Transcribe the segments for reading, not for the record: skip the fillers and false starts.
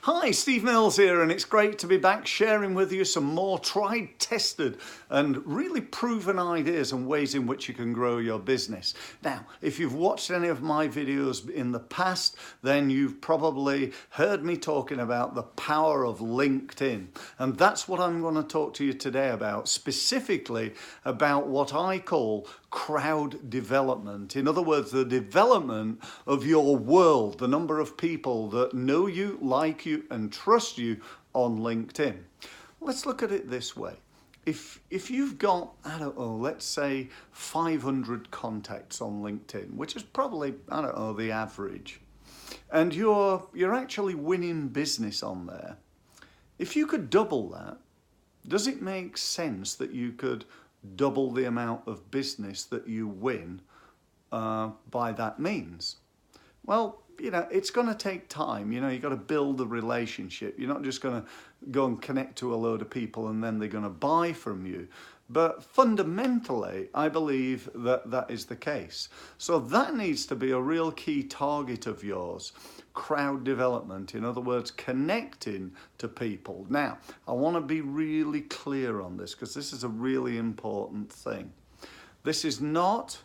Hi, Steve Mills here, and it's great to be back sharing with you some more tried, tested, and really proven ideas and ways in which you can grow your business. Now, if you've watched any of my videos in the past, then you've probably heard me talking about the power of LinkedIn. And that's what I'm going to talk to you today about, specifically about what I call crowd development. In other words, the development of your world, the number of people that know you, like you, and trust you on LinkedIn. Let's look at it this way. If you've got, I don't know, let's say 500 contacts on LinkedIn, which is probably, I don't know, the average, and you're actually winning business on there, if you could double that, does it make sense that you could double the amount of business that you win by that means? Well, it's going to take time. You've got to build the relationship. You're not just going to go and connect to a load of people and then they're going to buy from you. But fundamentally, I believe that that is the case. So that needs to be a real key target of yours. Crowd development, in other words, connecting to people. Now, I want to be really clear on this because this is a really important thing. This is not,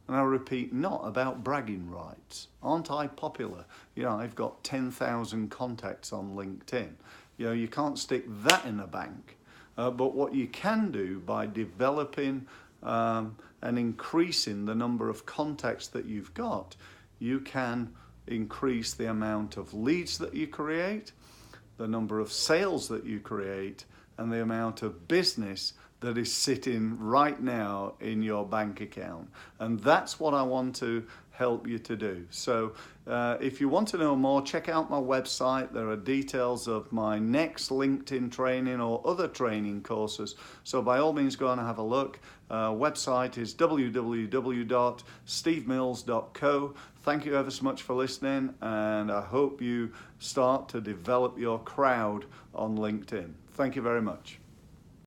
and I repeat, not about bragging rights. Aren't I popular? I've got 10,000 contacts on LinkedIn. You can't stick that in a bank. But what you can do by developing and increasing the number of contacts that you've got, you can increase the amount of leads that you create, the number of sales that you create, and the amount of business that is sitting right now in your bank account. And that's what I want to help you to do. So if you want to know more, check out my website. There are details of my next LinkedIn training or other training courses. So by all means, go and have a look. Website is www.stevemills.co. Thank you ever so much for listening, and I hope you start to develop your crowd on LinkedIn. Thank you very much.